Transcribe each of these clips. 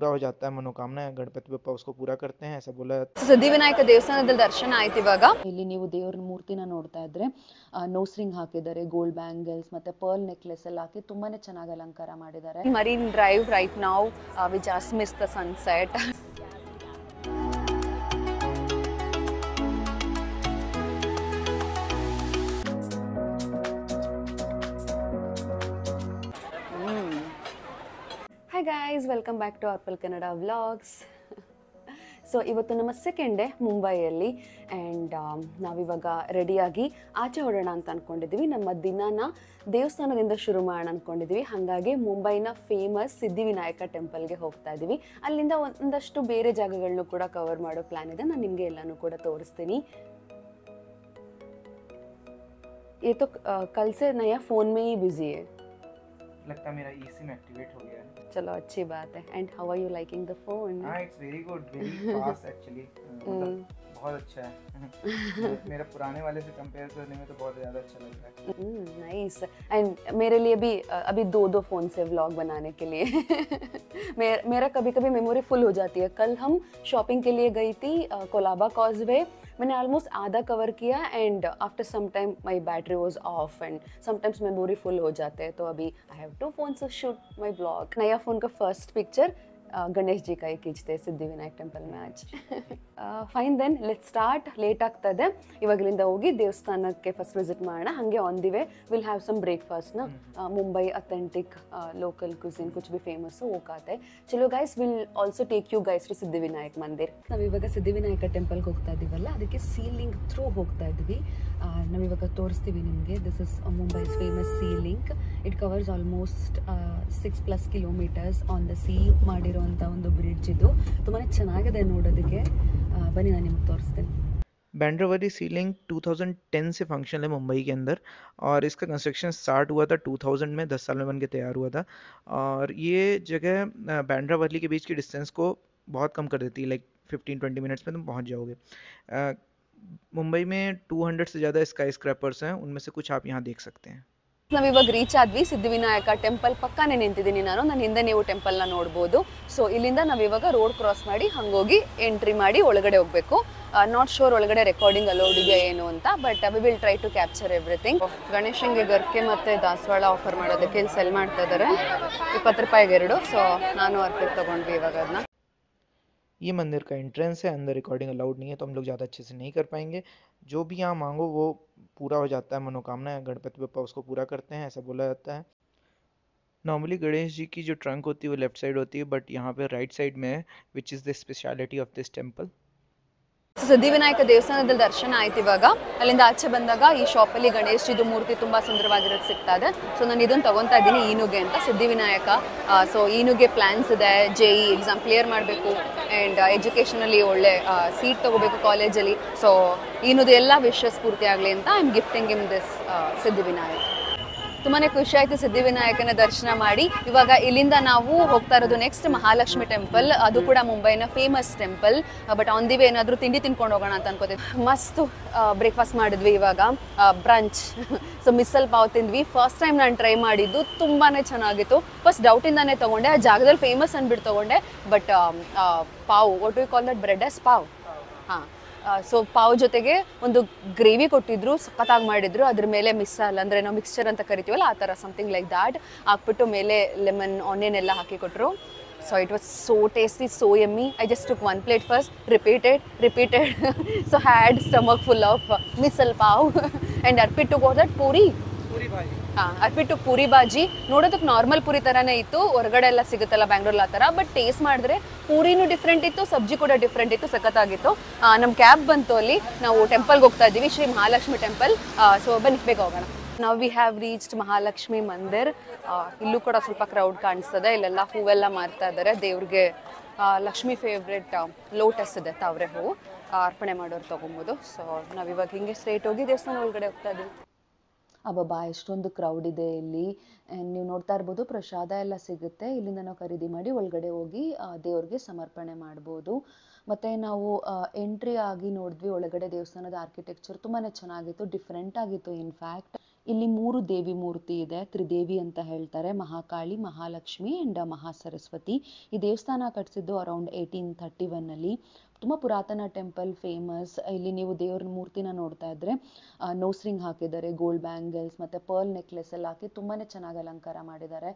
पूरा हो जाता है, मनोकामना गणपति बप्पा उसको पूरा करते हैं, ऐसा बोला जाता है। ಸಿದ್ಧಿವಿನಾಯಕ ದೇವಸ್ಥಾನದಲ್ಲಿ ದರ್ಶನ ಆಯ್ತು ಇವಾಗ. ಇಲ್ಲಿ ನೀವು ದೇವರ ಮೂರ್ತಿನ ನೋಡ್ತಾ ಇದ್ರೆ ನೋಸ್ ರಿಂಗ್ ಹಾಕಿದ್ದಾರೆ, ಗೋಲ್ಡ್ ಬ್ಯಾಂಗಲ್ಸ್ ಮತ್ತೆ ಪರ್ಲ್ ನೆಕ್ಲೆಸ್ ಎಲ್ಲ ಹಾಕಿ ತುಂಬಾನೇ ಚೆನ್ನಾಗಿ ಅಲಂಕಾರ ಮಾಡಿದ್ದಾರೆ. Marine Drive right now, we just missed the sunset. Hi guys, welcome back to Arpal Kannada Vlogs. So ಇವತ್ತು ನಮ್ಮ ಸೆಕೆಂಡ್ ಡೇ ಮುಂಬೈಯಲ್ಲಿ ಆ್ಯಂಡ್ ನಾವಿವಾಗ ರೆಡಿಯಾಗಿ ಆಚೆ ಹೊಡೋಣ ಅಂತ ಅಂದ್ಕೊಂಡಿದ್ದೀವಿ. ನಮ್ಮ ದಿನಾನ ದೇವಸ್ಥಾನದಿಂದ ಶುರು ಮಾಡೋಣ ಅಂದ್ಕೊಂಡಿದ್ದೀವಿ. ಹಾಗಾಗಿ ಮುಂಬೈನ ಫೇಮಸ್ ಸಿದ್ಧಿವಿನಾಯಕ ಟೆಂಪಲ್ಗೆ ಹೋಗ್ತಾ ಇದ್ದೀವಿ. ಅಲ್ಲಿಂದ ಒಂದಷ್ಟು ಬೇರೆ ಜಾಗಗಳನ್ನೂ ಕೂಡ ಕವರ್ ಮಾಡೋ ಪ್ಲ್ಯಾನ್ ಇದೆ. ನಾನು ನಿಮಗೆ ಎಲ್ಲನೂ ಕೂಡ ತೋರಿಸ್ತೀನಿ. ये तो कल से नया फ़ोन में ही बिजी है. लगता है मेरा eSIM एक्टिवेट हो गया है. चलो अच्छी बात है. And how are you liking the phone? हाँ, it's very good, very fast actually. बहुत अच्छा है. मेरा पुराने वाले से कंपेयर करने में तो बहुत ज़्यादा अच्छा लग रहा है. नाइस. एंड मेरे लिए भी अभी दो फ़ोन से व्लॉग बनाने के लिए मेरा कभी कभी मेमोरी फुल हो जाती है. कल हम शॉपिंग के लिए गई थी कोलाबा कॉजवे. मैंने ऑलमोस्ट आधा कवर किया and after some time my battery was off and sometimes memory full हो जाते हैं. तो अभी I have 2 phones to shoot my blog. नया फ़ोन का फर्स्ट पिक्चर गणेश जी का ही खींचते ಸಿದ್ಧಿವಿನಾಯಕ ಟೆಂಪಲ್ में आज. Fine then let start. Late ಆಗ್ತದೆ. ಇವಾಗಲಿಂದ ಹೋಗಿ ದೇವಸ್ಥಾನಕ್ಕೆ ಫಸ್ಟ್ ವಿಸಿಟ್ ಮಾಡೋಣ. ಹಾಗೆ on the way will have some ಬ್ರೇಕ್ಫಾಸ್ಟ್ನ Mumbai authentic local cuisine ಕುಚ್ ಬಿ ಫೇಮಸ್ वो खाते. ಚಲೋ guys, will also take you guys to Siddhivinayak Mandir. ನಾವಿವಾಗ ಸಿದ್ಧಿವಿನಾಯಕ ಟೆಂಪಲ್ಗೆ ಹೋಗ್ತಾ ಇದ್ದೀವಲ್ಲ, ಅದಕ್ಕೆ ಸೀಲಿಂಗ್ ಥ್ರೂ ಹೋಗ್ತಾ ಇದ್ವಿ. ನಾವಿವಾಗ ತೋರಿಸ್ತೀವಿ ನಿಮಗೆ. This is Mumbai's famous sea link. It covers almost 6+ kilometres on the sea ಮಾಡಿರೋಂಥ ಒಂದು ಬ್ರಿಡ್ಜ್. ಇದು ತುಂಬಾ ಚೆನ್ನಾಗಿದೆ ನೋಡೋದಕ್ಕೆ. बनी ना निम्न तौर बैंड्रा वाली सी लिंक 2010 से फंक्शनल है मुंबई के अंदर, और इसका कंस्ट्रक्शन स्टार्ट हुआ था 2000 में, 10 साल में बन के तैयार हुआ था. और ये जगह बैंड्रा वाली के बीच की डिस्टेंस को बहुत कम कर देती है. लाइक 15-20 मिनट्स में तुम पहुंच जाओगे. मुंबई में 200 से ज़्यादा स्काई स्क्रैपर्स हैं, उनमें से कुछ आप यहाँ देख सकते हैं. ನಾವಿವಾಗ ರೀಚ್ ಆದ್ವಿ ಸಿದ್ಧಿವಿನಾಯಕ ಟೆಂಪಲ್ ಪಕ್ಕನೇ ನಿಂತಿದ್ದೀನಿ ನಾನು. ನನ್ನ ಹಿಂದೆ ನೀವು ಟೆಂಪಲ್ನ ನೋಡ್ಬೋದು. ಸೊ ಇಲ್ಲಿಂದ ನಾವಿವಾಗ ರೋಡ್ ಕ್ರಾಸ್ ಮಾಡಿ ಹಂಗೋಗಿ ಎಂಟ್ರಿ ಮಾಡಿ ಒಳಗಡೆ ಹೋಗಬೇಕು. ನಾಟ್ ಶೋರ್ ಒಳಗಡೆ ರೆಕಾರ್ಡಿಂಗ್ ಅಲೌಡ್ ಇದೆಯಾ ಏನು ಅಂತ, but we will try to capture everything. ಗಣೇಶಂಗೆ ಗರ್ಕೆ ಮತ್ತು ದಾಸವಾಳ ಆಫರ್ ಮಾಡೋದಕ್ಕೆ ಇಲ್ಲಿ ಸೆಲ್ ಮಾಡ್ತಾ ಇದ್ದಾರೆ. 20 ರೂಪಾಯಿಗೆ 2. ಸೊ ನಾನು ಅರ್ಪಿಟ್ ತೊಗೊಂಡ್ವಿ ಇವಾಗ ಅದನ್ನ. ये मंदिर का एंट्रेंस है, अंदर रिकॉर्डिंग अलाउड नहीं है तो हम लोग ज़्यादा अच्छे से नहीं कर पाएंगे. जो भी यहाँ मांगो वो पूरा हो जाता है, मनोकामना गणपति बप्पा उसको पूरा करते हैं, ऐसा बोला जाता है. नॉर्मली गणेश जी की जो ट्रंक होती है वो लेफ्ट साइड होती है, बट यहाँ पे राइट साइड में है, which is the speciality of this temple. Siddhivinayak ದೇವಸ್ಥಾನದಲ್ಲಿ ದರ್ಶನ ಆಯ್ತು ಇವಾಗ. ಅಲ್ಲಿಂದ ಆಚೆ ಬಂದಾಗ ಈ ಶಾಪಲ್ಲಿ ಗಣೇಶ್ ಜಿದು ಮೂರ್ತಿ ತುಂಬ ಸುಂದರವಾಗಿರೋದು ಸಿಗ್ತಾ ಇದೆ. ಸೊ ನಾನು ಇದನ್ನು ತಗೊತಾ ಇದ್ದೀನಿ ಈನುಗೆ ಅಂತ, ಸಿದ್ಧಿವಿನಾಯಕ. ಸೊ ಈನುಗೆ ಪ್ಲ್ಯಾನ್ಸ್ ಇದೆ. JE ಎಕ್ಸಾಮ್ ಕ್ಲಿಯರ್ ಮಾಡಬೇಕು ಆ್ಯಂಡ್ ಎಜುಕೇಷನಲ್ಲಿ ಒಳ್ಳೆ ಸೀಟ್ ತೊಗೋಬೇಕು ಕಾಲೇಜಲ್ಲಿ. ಸೊ ಈನುದು ಎಲ್ಲ ವಿಶಸ್ ಪೂರ್ತಿ ಆಗಲಿ ಅಂತ I am gifting him this Siddhivinayak. ತುಂಬಾ ಖುಷಿ ಆಯಿತು ಸಿದ್ಧಿವಿನಾಯಕನ ದರ್ಶನ ಮಾಡಿ. ಇವಾಗ ಇಲ್ಲಿಂದ ನಾವು ಹೋಗ್ತಾ ಇರೋದು ನೆಕ್ಸ್ಟ್ ಮಹಾಲಕ್ಷ್ಮಿ ಟೆಂಪಲ್. ಅದು ಕೂಡ ಮುಂಬೈನ famous temple. But on the way ಏನಾದರೂ ತಿಂಡಿ ತಿನ್ಕೊಂಡು ಹೋಗೋಣ ಅಂತ ಅನ್ಕೋತೀವಿ. ಮಸ್ತು ಬ್ರೇಕ್ಫಾಸ್ಟ್ ಮಾಡಿದ್ವಿ ಇವಾಗ, ಬ್ರಂಚ್. ಸೊ ಮಿಸಲ್ ಪಾವ್ ತಿಂದ್ವಿ. ಫಸ್ಟ್ ಟೈಮ್ ನಾನು ಟ್ರೈ ಮಾಡಿದ್ದು, ತುಂಬಾ ಚೆನ್ನಾಗಿತ್ತು. ಫಸ್ಟ್ ಡೌಟಿಂದಾನೇ ತೊಗೊಂಡೆ, ಆ ಜಾಗದಲ್ಲಿ ಫೇಮಸ್ ಅಂದ್ಬಿಟ್ಟು ತೊಗೊಂಡೆ. But pav, what we call that, bread as pav. ಹಾಂ, ಸೊ ಪಾವ್ ಜೊತೆಗೆ ಒಂದು ಗ್ರೇವಿ ಕೊಟ್ಟಿದ್ರು, ಸಖತ್ತಾಗಿ ಮಾಡಿದ್ರು. ಅದ್ರ ಮೇಲೆ ಮಿಸಲ್ ಅಂದರೆ ನಾವು ಮಿಕ್ಸ್ಚರ್ ಅಂತ ಕರಿತೀವಲ್ಲ, ಆ ಥರ ಸಮಥಿಂಗ್ ಲೈಕ್ ದ್ಯಾಟ್ ಹಾಕ್ಬಿಟ್ಟು ಮೇಲೆ ಲೆಮನ್ ಆನಿಯನ್ ಎಲ್ಲ ಹಾಕಿ ಕೊಟ್ಟರು. So it was so tasty, so yummy. I just took 1 plate first, repeated. So had stomach full of misal pav and Arpit to go that puri bhaji. ಹಾಂ, ಅರ್ಪಿಟ್ಟು ಪೂರಿ ಭಾಜಿ. ನೋಡೋದಕ್ಕೆ ನಾರ್ಮಲ್ ಪೂರಿ ಥರನೇ ಇತ್ತು, ಹೊರಗಡೆ ಎಲ್ಲ ಸಿಗುತ್ತಲ್ಲ ಬ್ಯಾಂಗ್ಳೂರಲ್ಲಿ ಆ ಥರ. ಬಟ್ ಟೇಸ್ಟ್ ಮಾಡಿದ್ರೆ ಪೂರಿನೂ ಡಿಫ್ರೆಂಟ್ ಇತ್ತು, ಸಬ್ಜಿ ಕೂಡ ಡಿಫ್ರೆಂಟ್ ಇತ್ತು, ಸಖತ್ತಾಗಿತ್ತು. ನಮ್ಮ ಕ್ಯಾಬ್ ಬಂತು. ಅಲ್ಲಿ ನಾವು ಟೆಂಪಲ್ಗೆ ಹೋಗ್ತಾ ಇದ್ದೀವಿ, ಶ್ರೀ ಮಹಾಲಕ್ಷ್ಮಿ ಟೆಂಪಲ್. ಸೊ ಬನ್ನಿ ಬೇಗ ಹೋಗೋಣ. ನಾವು ವಿ ಹ್ಯಾವ್ ರೀಚ್ಡ್ ಮಹಾಲಕ್ಷ್ಮಿ ಮಂದಿರ್. ಇಲ್ಲೂ ಕೂಡ ಸ್ವಲ್ಪ ಕ್ರೌಡ್ ಕಾಣಿಸ್ತದೆ. ಇಲ್ಲೆಲ್ಲ ಹೂವೆಲ್ಲ ಮಾರ್ತಾ ಇದ್ದಾರೆ. ದೇವ್ರಿಗೆ ಲಕ್ಷ್ಮಿ ಫೇವ್ರೆಟ್ ಲೋಟಸ್ ಇದೆ, ತಾವ್ರೆ ಹೂವು. ಅರ್ಪಣೆ ಮಾಡೋರು ತೊಗೊಬೋದು. ಸೊ ನಾವಿವಾಗ ಹಿಂಗೆ ಸ್ಟ್ರೇಟ್ ಹೋಗಿ ದೇವಸ್ಥಾನ ಒಳಗಡೆ ಹೋಗ್ತಾ ಇದ್ದೀವಿ. ಅಬ್ಬಬ್ಬಾ, ಎಷ್ಟೊಂದು ಕ್ರೌಡ್ ಇದೆ ಇಲ್ಲಿ. ನೀವು ನೋಡ್ತಾ ಇರ್ಬೋದು, ಪ್ರಸಾದ ಎಲ್ಲ ಸಿಗುತ್ತೆ. ಇಲ್ಲಿಂದ ನಾವು ಖರೀದಿ ಮಾಡಿ ಒಳಗಡೆ ಹೋಗಿ ದೇವ್ರಿಗೆ ಸಮರ್ಪಣೆ ಮಾಡ್ಬೋದು. ಮತ್ತು ನಾವು ಎಂಟ್ರಿ ಆಗಿ ನೋಡಿದ್ವಿ ಒಳಗಡೆ ದೇವಸ್ಥಾನದ ಆರ್ಕಿಟೆಕ್ಚರ್ ತುಂಬಾ ಚೆನ್ನಾಗಿತ್ತು, ಡಿಫ್ರೆಂಟ್ ಆಗಿತ್ತು. ಇನ್ಫ್ಯಾಕ್ಟ್ ಇಲ್ಲಿ 3 ದೇವಿ ಮೂರ್ತಿ ಇದೆ, ತ್ರಿದೇವಿ ಅಂತ ಹೇಳ್ತಾರೆ, ಮಹಾಕಾಳಿ, ಮಹಾಲಕ್ಷ್ಮಿ ಅಂಡ್ ಮಹಾಸರಸ್ವತಿ. ಈ ದೇವಸ್ಥಾನ ಕಟ್ಸಿದ್ದು ಅರೌಂಡ್ 1831 ತುಂಬ ಪುರಾತನ ಟೆಂಪಲ್, ಫೇಮಸ್. ಇಲ್ಲಿ ನೀವು ದೇವ್ರ ಮೂರ್ತಿನ ನೋಡ್ತಾ ಇದ್ರೆ ನೋಸ್ ರಿಂಗ್ ಹಾಕಿದ್ದಾರೆ, ಗೋಲ್ಡ್ ಬ್ಯಾಂಗಲ್ಸ್ ಮತ್ತೆ ಪರ್ಲ್ ನೆಕ್ಲೆಸ್ ಎಲ್ಲ ಹಾಕಿ ತುಂಬಾನೇ ಚೆನ್ನಾಗಿ ಅಲಂಕಾರ ಮಾಡಿದ್ದಾರೆ.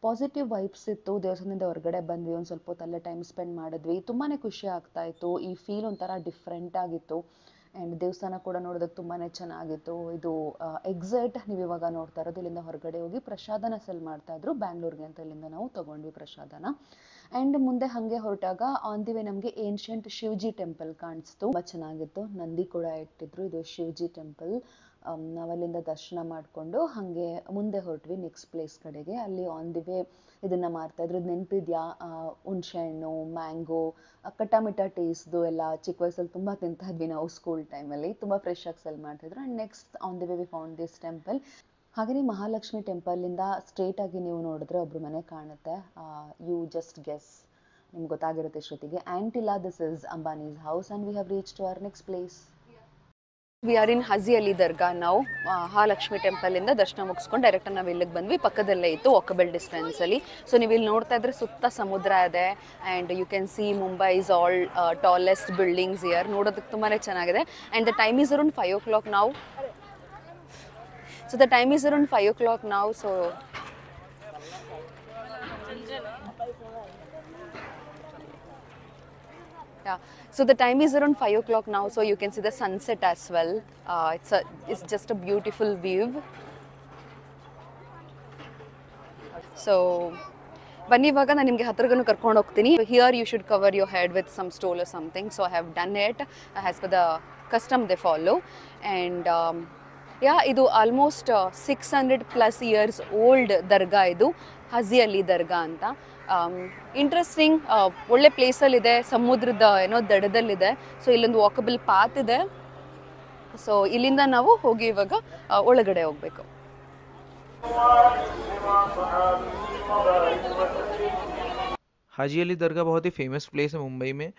ಪಾಸಿಟಿವ್ ವೈಬ್ಸ್ ಇತ್ತು. ದೇವಸ್ಥಾನದಿಂದ ಹೊರಗಡೆ ಬಂದ್ವಿ, ಒಂದು ಸ್ವಲ್ಪ ಹೊತ್ತಲ್ಲೇ ಟೈಮ್ ಸ್ಪೆಂಡ್ ಮಾಡಿದ್ವಿ, ತುಂಬಾನೇ ಖುಷಿ ಆಗ್ತಾ ಇತ್ತು. ಈ ಫೀಲ್ ಒಂಥರ ಡಿಫ್ರೆಂಟ್ ಆಗಿತ್ತು. ಆ್ಯಂಡ್ ದೇವಸ್ಥಾನ ಕೂಡ ನೋಡೋದಕ್ಕೆ ತುಂಬಾ ಚೆನ್ನಾಗಿತ್ತು. ಇದು ಎಕ್ಸಿಟ್ ನೀವು ಇವಾಗ ನೋಡ್ತಾ ಇರೋದು. ಇಲ್ಲಿಂದ ಹೊರಗಡೆ ಹೋಗಿ ಪ್ರಸಾದನ ಸೆಲ್ ಮಾಡ್ತಾ ಇದ್ರು ಬ್ಯಾಂಗ್ಳೂರ್ಗೆ ಅಂತ. ಇಲ್ಲಿಂದ ನಾವು ತಗೊಂಡ್ವಿ ಪ್ರಸಾದನ. ಆ್ಯಂಡ್ ಮುಂದೆ ಹಾಗೆ ಹೊರಟಾಗ ಆನ್ ದಿ ವೇ ನಮಗೆ ಏನ್ಷಿಯಂಟ್ ಶಿವಜಿ ಟೆಂಪಲ್ ಕಾಣಿಸ್ತು. ತುಂಬ ಚೆನ್ನಾಗಿತ್ತು. ನಂದಿ ಕೂಡ ಇಟ್ಟಿದ್ರು. ಇದು ಶಿವಜಿ ಟೆಂಪಲ್. ನಾವಲ್ಲಿಂದ ದರ್ಶನ ಮಾಡಿಕೊಂಡು ಹಾಗೆ ಮುಂದೆ ಹೊರಟ್ವಿ ನೆಕ್ಸ್ಟ್ ಪ್ಲೇಸ್ ಕಡೆಗೆ. ಅಲ್ಲಿ ಆನ್ ದಿ ವೇ ಇದನ್ನು ಮಾರ್ತಾ ಇದ್ರು. ನೆನಪಿದ್ಯಾ, ಹುಣಸೆ ಹಣ್ಣು, ಮ್ಯಾಂಗೋ, ಕಟ್ಟಾಮಿಠ ಟೇಸ್ಟ್ದು ಎಲ್ಲ ಚಿಕ್ಕ ವಯಸ್ಸಲ್ಲಿ ತುಂಬ ತಿಂತಾ ಇದ್ವಿ ನಾವು ಸ್ಕೂಲ್ ಟೈಮಲ್ಲಿ. ತುಂಬ ಫ್ರೆಶ್ ಆಗಿ ಸೆಲ್ ಮಾಡ್ತಿದ್ರು. And next on the way we found this temple. ಹಾಗೆಯೇ ಮಹಾಲಕ್ಷ್ಮಿ ಟೆಂಪಲಿಂದ ಸ್ಟ್ರೇಟ್ ಆಗಿ ನೀವು ನೋಡಿದ್ರೆ ಒಬ್ರು ಮನೆ ಕಾಣುತ್ತೆ. ಯು ಜಸ್ಟ್ ಗೆಸ್, ನಿಮ್ಗೆ ಗೊತ್ತಾಗಿರುತ್ತೆ ಶ್ರುತಿಗೆ. Antilia, this is Ambani's house and we have reach to our next place. We are in Haji Ali Dargah. ನಾವು ಮಹಾಲಕ್ಷ್ಮಿ ಟೆಂಪಲಿಂದ ದರ್ಶನ ಮುಗಿಸ್ಕೊಂಡು ಡೈರೆಕ್ಟ್ ನಾವು ಇಲ್ಲಿಗೆ ಬಂದ್ವಿ. ಪಕ್ಕದಲ್ಲೇ ಇತ್ತು, ವಾಕಬಲ್ ಡಿಸ್ಟೆನ್ಸಲ್ಲಿ. ಸೊ ನೀವು ಇಲ್ಲಿ ನೋಡ್ತಾ ಇದ್ರೆ ಸುತ್ತ ಸಮುದ್ರ ಇದೆ. And you can see Mumbai is all tallest buildings here. ನೋಡೋದಕ್ಕೆ ತುಂಬಾ ಚೆನ್ನಾಗಿದೆ. And the time is around 5 o'clock ನಾವು. So the time is around 5 o'clock now. So yeah, so the time is around 5 o'clock now. So you can see the sunset as well. It's just a beautiful view. So ಬನ್ನಿ, ಇವಾಗ ನಾನು ನಿಮಗೆ ಹತ್ರಗನು ಕರ್ಕೊಂಡು ಹೋಗ್ತೀನಿ. Here you should cover your head with some stole or something. So I have done it as per the custom they follow. And ಇದು almost 600+ years old ದರ್ಗಾ. ಇದು ಹಜಿ ಅಲಿ ದರ್ಗಾ ಅಂತ. ಇಂಟ್ರೆಸ್ಟಿಂಗ್, ಒಳ್ಳೆ ಪ್ಲೇಸಲ್ಲಿದೆ, ಸಮುದ್ರದ ದಡದಲ್ಲಿದೆ. ಸೊ ಇಲ್ಲೊಂದು ವಾಕಬಲ್ ಪಾತ್ ಇದೆ. ಸೊ ಇಲ್ಲಿಂದ ನಾವು ಹೋಗಿ ಇವಾಗ ಒಳಗಡೆ ಹೋಗಬೇಕು. हाजी अली दरगाह बहुत ही फेमस प्लेस है मुंबई में।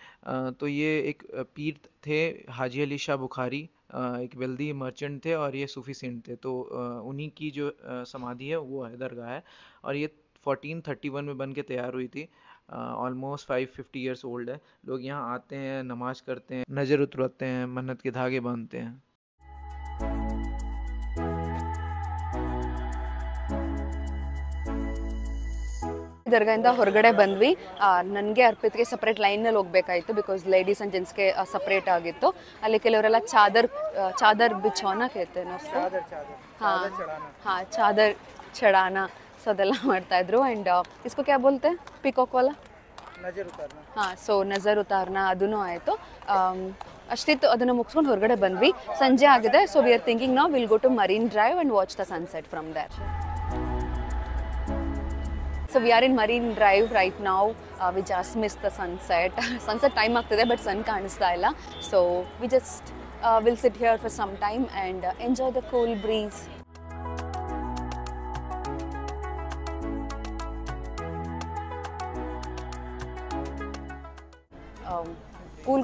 तो ये एक पीर थे, हाजी अली शाह बुखारी, एक वेल्दी मर्चेंट थे और ये सूफी सेंट थे। तो उन्हीं की जो समाधि है वो है, दरगाह है। और ये 1431 में बन के तैयार हुई थी। ऑलमोस्ट 550 ईयर्स ओल्ड है। लोग यहाँ आते हैं, नमाज करते हैं, नज़र उतरवाते हैं, मन्नत के धागे बांधते हैं। ದರ್ಗಾದಿಂದ ಹೊರಗಡೆ ಬಂದ್ವಿ. ನನಗೆ ಅರ್ಪಿತ್ಗೆ ಸಪ್ರೇಟ್ ಲೈನಲ್ಲಿ ಹೋಗಬೇಕಾಯಿತು, ಬಿಕಾಸ್ ಲೇಡೀಸ್ ಆ್ಯಂಡ್ ಜೆಂಟ್ಸ್ಗೆ ಸಪ್ರೇಟ್ ಆಗಿತ್ತು. ಅಲ್ಲಿ ಕೆಲವರೆಲ್ಲ ಚಾದರ್ ಬಿಚ್ಚೋನ ಕೇಳ್ತೆ ಹಾಂ ಚಾದರ್ ಚಡಾನ, ಸೊ ಅದೆಲ್ಲ ಮಾಡ್ತಾಯಿದ್ರು. ಆ್ಯಂಡ್ ಇಸ್ಕೋ ಕ್ಯಾ ಬೋಲ್ತೆ, ಪಿಕಾಕ್ ವಾಲ, ಹಾಂ, ಸೊ ನಜರ್ ಉತಾರ್ನ ಅದೂ ಆಯಿತು. ಅಷ್ಟಿತ್ತು. ಅದನ್ನು ಮುಗಿಸ್ಕೊಂಡು ಹೊರಗಡೆ ಬಂದ್ವಿ. ಸಂಜೆ ಆಗಿದೆ. ಸೊ ವಿ ಆರ್ ಥಿಂಕಿಂಗ್ ನಾವು will go to Marine Drive and watch the sunset from there. So we are in Marine Drive right now. We just missed the sunset. Sunset time ಆಗ್ತಿದೆ, ಬಟ್ ಸನ್ ಕಾಣಿಸ್ತಾ ಇಲ್ಲ. So we just will sit here for some time and enjoy the cool breeze.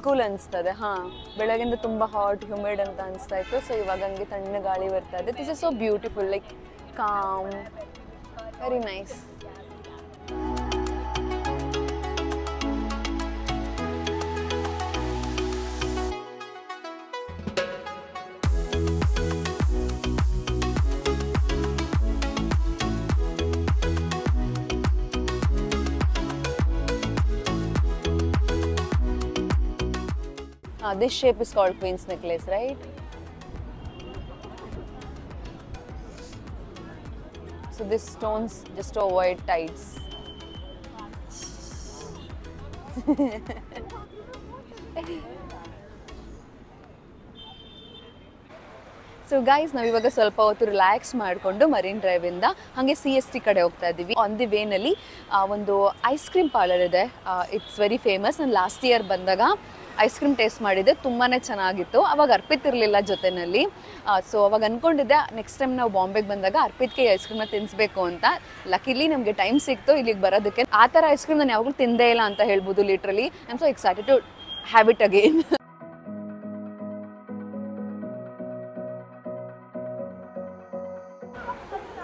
Cool ಅನಿಸ್ತದೆ. ಹಾಂ, ಬೆಳಗಿಂದ ತುಂಬ hot humid ಅಂತ ಅನಿಸ್ತಾ ಇತ್ತು. ಸೊ ಇವಾಗ ಹಂಗೆ ತಣ್ಣ ಗಾಳಿ ಬರ್ತಾ ಇದೆ. This is so beautiful, like com, very nice. This shape is called Queen's Necklace, right? So this stones just to avoid tides. So guys, ನಾವಿವಾಗ ಸ್ವಲ್ಪ ಹೊತ್ತು ರಿಲ್ಯಾಕ್ಸ್ ಮಾಡಿಕೊಂಡು ಮರೀನ್ ಡ್ರೈವಿಂದ ಹಾಗೆ CST ಕಡೆ ಹೋಗ್ತಾ ಇದ್ದೀವಿ. ಆನ್ ದಿ ವೇನಲ್ಲಿ ಒಂದು ಐಸ್ ಕ್ರೀಮ್ ಪಾರ್ಲರ್ ಇದೆ. It's very famous. ನಾನು ಲಾಸ್ಟ್ ಇಯರ್ ಬಂದಾಗ ಐಸ್ ಕ್ರೀಮ್ ಟೇಸ್ಟ್ ಮಾಡಿದ್ದೆ, ತುಂಬಾ ಚೆನ್ನಾಗಿತ್ತು. ಅವಾಗ ಅರ್ಪಿತ್ ಇರಲಿಲ್ಲ ಜೊತೆಯಲ್ಲಿ. ಸೊ ಅವಾಗ ಅಂದ್ಕೊಂಡಿದ್ದೆ ನೆಕ್ಸ್ಟ್ ಟೈಮ್ ನಾವು ಬಾಂಬೆಗೆ ಬಂದಾಗ ಅರ್ಪಿತ್ಗೆ ಐಸ್ ಕ್ರೀಮ್ನ ತಿನ್ನಿಸ್ಬೇಕು ಅಂತ. ಲಕಿಲಿ ನಮಗೆ ಟೈಮ್ ಸಿಕ್ತು ಇಲ್ಲಿಗೆ ಬರೋದಕ್ಕೆ. ಆ ಥರ ಐಸ್ ಕ್ರೀಮ್ ನಾನು ಯಾವಾಗಲೂ ತಿಂದೇ ಇಲ್ಲ ಅಂತ ಹೇಳ್ಬೋದು. Literally I am so excited to have it again.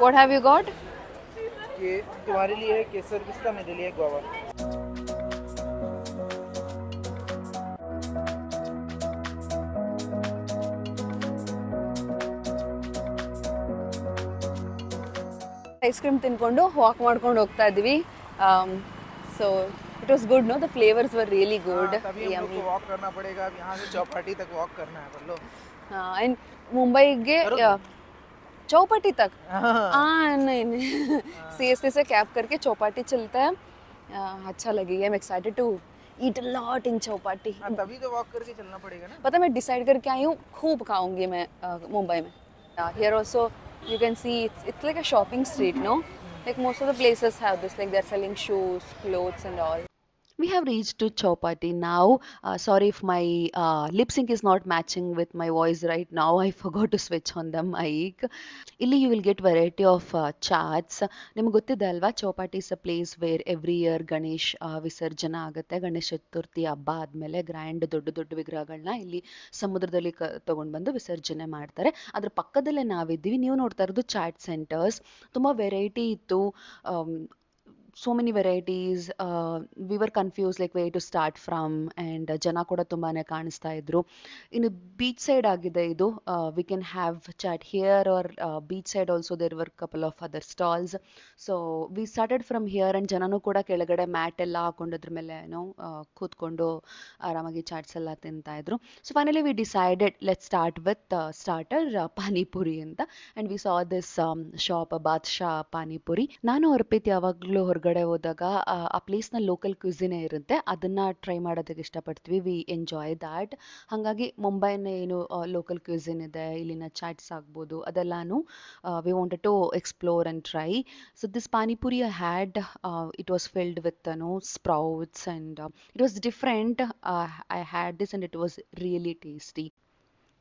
What have you got? ये तुम्हारे लिए है केसर पिस्ता, मेरे लिए गुआवा. ಐಸ್ ಕ್ರೀಮ್ ತಿನ್ಕೊಂಡು ವಾಕ್ ಮಾಡ್ಕೊಂಡು ಹೋಗ್ತಾ ಇದ್ವಿ. So it was good, no? The flavours were really good. तभी हम लोग को वॉक करना पड़ेगा. अब यहाँ से चौपाटी तक वॉक करना है बोलो. एंड मुंबईಗೆ चौपाटी तक नहीं सीएसटी से कैब करके चौपाटी चलता है. अच्छा लगेगा. I am excited to eat a lot in Chowpatty. तभी तो वॉक करके चलना पड़ेगा ना. पता मैं डिसाइड करके आई हूँ खूब खाऊंगी मैं मुंबई में. Here also you can see it's like a shopping street, no? Like most of the places have this, like they're selling shoes, clothes and all. We have reached to Chowpatty now. Sorry if my lip sync is not matching with my voice right now. I forgot to switch on the mic. Illi you will get variety of chats. ನಿಮಗೆ ಗೊತ್ತಿದೆ ಅಲ್ವಾ, Chowpatty is a place where every year Ganesh ವಿಸರ್ಜನೆ ಆಗುತ್ತೆ. ಗಣೇಶ ಚತುರ್ಥಿ ಹಬ್ಬ ಆದಮೇಲೆ grand ದೊಡ್ಡ ದೊಡ್ಡ ವಿಗ್ರಹಗಳನ್ನ ಇಲ್ಲಿ ಸಮುದ್ರದಲ್ಲಿ ತಗೊಂಡು ಬಂದು ವಿಸರ್ಜನೆ ಮಾಡ್ತಾರೆ. ಅದ್ರ ಪಕ್ಕದಲ್ಲೇ ನಾವಿದ್ದೀವಿ. ನೀವು ನೋಡ್ತಾ ಇರೋದು ಚಾಟ್ ಸೆಂಟರ್ಸ್. ತುಂಬ ವೆರೈಟಿ ಇತ್ತು. So many varieties. We were confused like where to start from, and ಜನ ಕೂಡ ತುಂಬಾನೇ ಕಾಣಿಸ್ತಾ ಇದ್ರು. ಇನ್ನು ಬೀಚ್ ಸೈಡ್ ಆಗಿದೆ ಇದು. We can have chat here or beach side also there were couple of other stalls. So we started from here and ಜನನೂ ಕೂಡ ಕೆಳಗಡೆ ಮ್ಯಾಟ್ ಎಲ್ಲ ಹಾಕೊಂಡದ್ರ ಮೇಲೆ ಏನೋ ಕೂತ್ಕೊಂಡು ಆರಾಮಾಗಿ ಚಾಟ್ಸ್ ಎಲ್ಲ ತಿಂತಾ ಇದ್ರು. So finally we decided let's start with starter panipuri ಅಂತ, and we saw this shop ಬಾದ್ಶಾ panipuri. ನಾನು ಅರ್ಪಿತ್ ಯಾವಾಗಲೂ ಹೊರಗಡೆ ಹೋದಾಗ ಆ ಪ್ಲೇಸ್ನ ಲೋಕಲ್ ಕ್ಯೂಸಿನೇ ಇರುತ್ತೆ, ಅದನ್ನ ಟ್ರೈ ಮಾಡೋದಕ್ಕೆ ಇಷ್ಟಪಡ್ತೀವಿ. We enjoy that. ಹಾಗಾಗಿ ಮುಂಬೈನ ಏನು ಲೋಕಲ್ ಕ್ಯೂಸಿನ್ ಇದೆ, ಇಲ್ಲಿನ ಚಾಟ್ಸ್ ಆಗ್ಬೋದು, ಅದೆಲ್ಲಾನು we wanted to explore and try. So this panipuri I had, it was filled with sprouts and it was different. I had this and it was really tasty.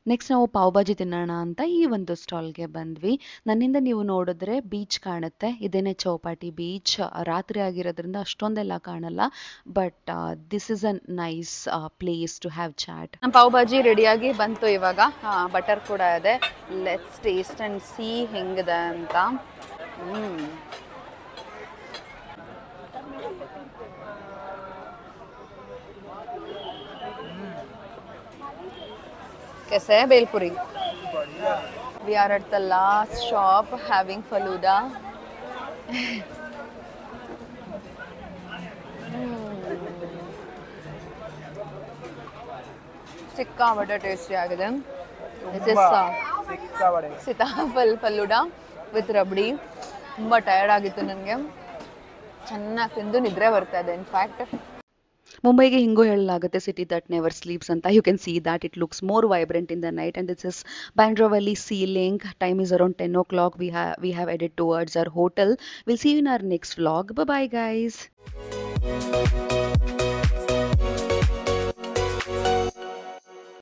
Next ನಾವು ಪಾವ್ ಭಾಜಿ ತಿನ್ನೋಣ ಅಂತ ಈ ಒಂದು ಸ್ಟಾಲ್ಗೆ ಬಂದ್ವಿ. ನನ್ನಿಂದ ನೀವು ನೋಡಿದ್ರೆ ಬೀಚ್ ಕಾಣುತ್ತೆ. ಇದೇನೆ ಚೌಪಾಟಿ ಬೀಚ್. ರಾತ್ರಿ ಆಗಿರೋದ್ರಿಂದ ಅಷ್ಟೊಂದೆಲ್ಲ ಕಾಣಲ್ಲ, but this is a nice place to have chaat. Pav bhaji ರೆಡಿಯಾಗಿ ಬಂತು ಇವಾಗ. ಬಟರ್ ಕೂಡ ಇದೆ. ಲೆಟ್ಸ್ ಟೇಸ್ಟ್ ಅಂಡ್ ಸಿ ಹೆಂಗಿದೆ ಅಂತ. कैसे है bhelpuri? We are at the last shop having faluda. ಸಿಕ್ಕಾಪಟ್ಟೆ ಟೇಸ್ಟಿ ಆಗಿದೆ. ಸೀತಾಫಲ್ ಫಲೂಡಾ ವಿತ್ ರಬಡಿ. ತುಂಬ ಟಯರ್ಡ್ ಆಗಿತ್ತು ನನಗೆ. ಚೆನ್ನಾಗಿ ತಿಂದು ನಿದ್ರೆ ಬರ್ತಾ ಇದೆ. ಇನ್ಫ್ಯಾಕ್ಟ್ ಮುಂಬೈಗೆ ಹಿಂಗೂ ಹೇಳಲಾಗುತ್ತೆ ಸಿಟಿ ದಟ್ ನೆವರ್ ಸ್ಲೀಪ್ಸ್ ಅಂತ. You can see that it looks more vibrant in the night, and this is Bandra Valley Sea Link. Time is around 10 o'clock. We have headed towards our hotel. We'll see you in our next vlog. Bye bye guys.